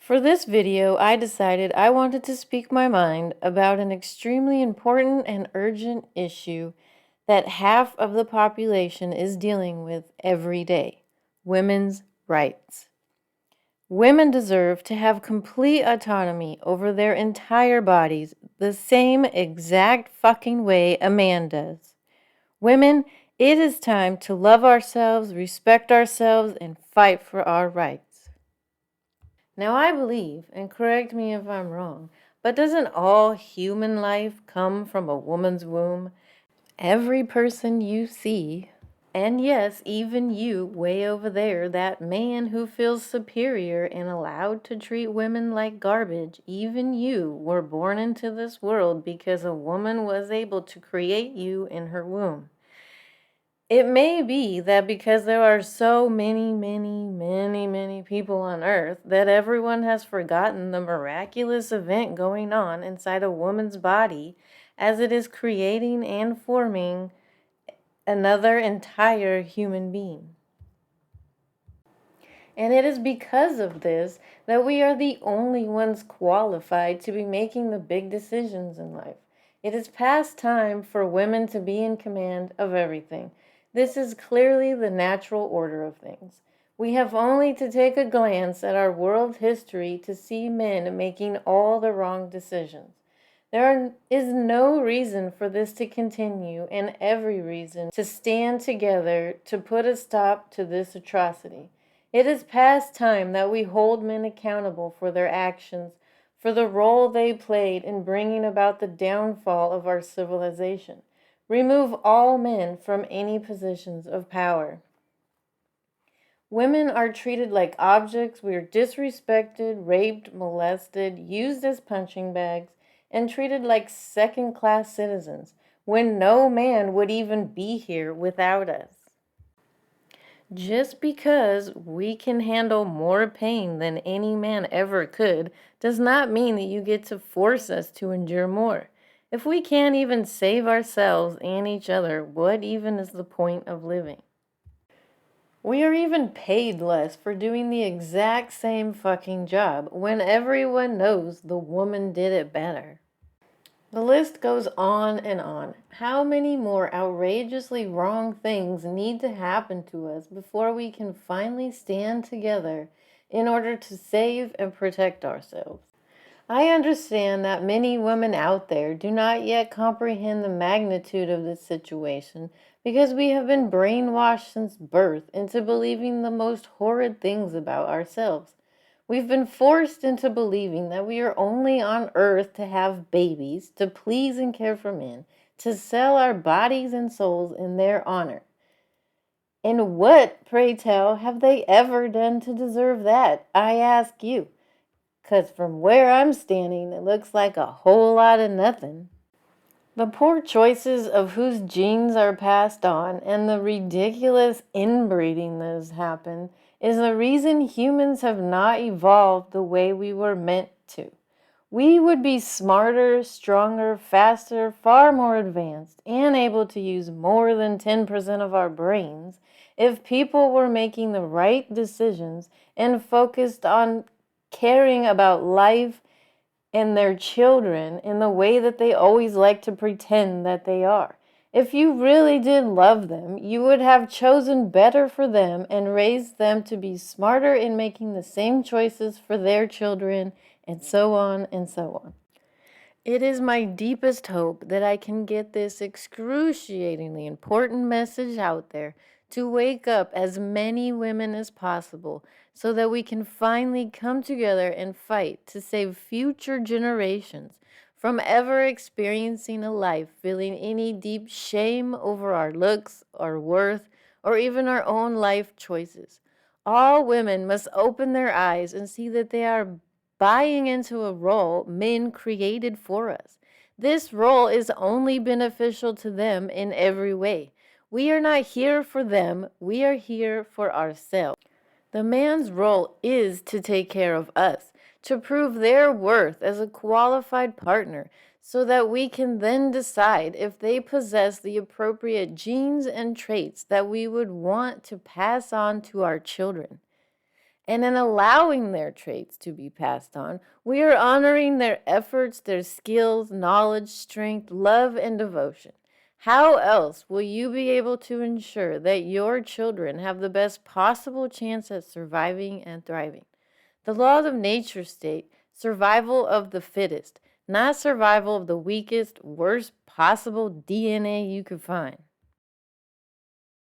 For this video, I decided I wanted to speak my mind about an extremely important and urgent issue that half of the population is dealing with every day: women's rights. Women deserve to have complete autonomy over their entire bodies the same exact fucking way a man does. Women, it is time to love ourselves, respect ourselves, and fight for our rights. Now, I believe, and correct me if I'm wrong, but doesn't all human life come from a woman's womb? Every person you see, and yes, even you way over there, that man who feels superior and allowed to treat women like garbage, even you were born into this world because a woman was able to create you in her womb. It may be that because there are so many people on earth that everyone has forgotten the miraculous event going on inside a woman's body as it is creating and forming another entire human being. And it is because of this that we are the only ones qualified to be making the big decisions in life. It is past time for women to be in command of everything. This is clearly the natural order of things. We have only to take a glance at our world history to see men making all the wrong decisions. There is no reason for this to continue, and every reason to stand together to put a stop to this atrocity. It is past time that we hold men accountable for their actions, for the role they played in bringing about the downfall of our civilization. Remove all men from any positions of power. Women are treated like objects. We are disrespected, raped, molested, used as punching bags, and treated like second-class citizens when no man would even be here without us. Just because we can handle more pain than any man ever could does not mean that you get to force us to endure more. If we can't even save ourselves and each other, what even is the point of living? We are even paid less for doing the exact same fucking job when everyone knows the woman did it better. The list goes on and on. How many more outrageously wrong things need to happen to us before we can finally stand together in order to save and protect ourselves? I understand that many women out there do not yet comprehend the magnitude of this situation because we have been brainwashed since birth into believing the most horrid things about ourselves. We've been forced into believing that we are only on earth to have babies, to please and care for men, to sell our bodies and souls in their honor. And what, pray tell, have they ever done to deserve that? I ask you. 'Cause from where I'm standing, it looks like a whole lot of nothing. The poor choices of whose genes are passed on and the ridiculous inbreeding that has happened is the reason humans have not evolved the way we were meant to. We would be smarter, stronger, faster, far more advanced, and able to use more than 10% of our brains if people were making the right decisions and focused on caring about life and their children in the way that they always like to pretend that they are. If you really did love them, you would have chosen better for them and raised them to be smarter in making the same choices for their children, and so on and so on. It is my deepest hope that I can get this excruciatingly important message out there to wake up as many women as possible so that we can finally come together and fight to save future generations from ever experiencing a life feeling any deep shame over our looks, our worth, or even our own life choices. All women must open their eyes and see that they are buying into a role men created for us. This role is only beneficial to them in every way. We are not here for them, we are here for ourselves. The man's role is to take care of us, to prove their worth as a qualified partner, so that we can then decide if they possess the appropriate genes and traits that we would want to pass on to our children. And in allowing their traits to be passed on, we are honoring their efforts, their skills, knowledge, strength, love, and devotion. How else will you be able to ensure that your children have the best possible chance at surviving and thriving? The laws of nature state survival of the fittest, not survival of the weakest, worst possible DNA you could find.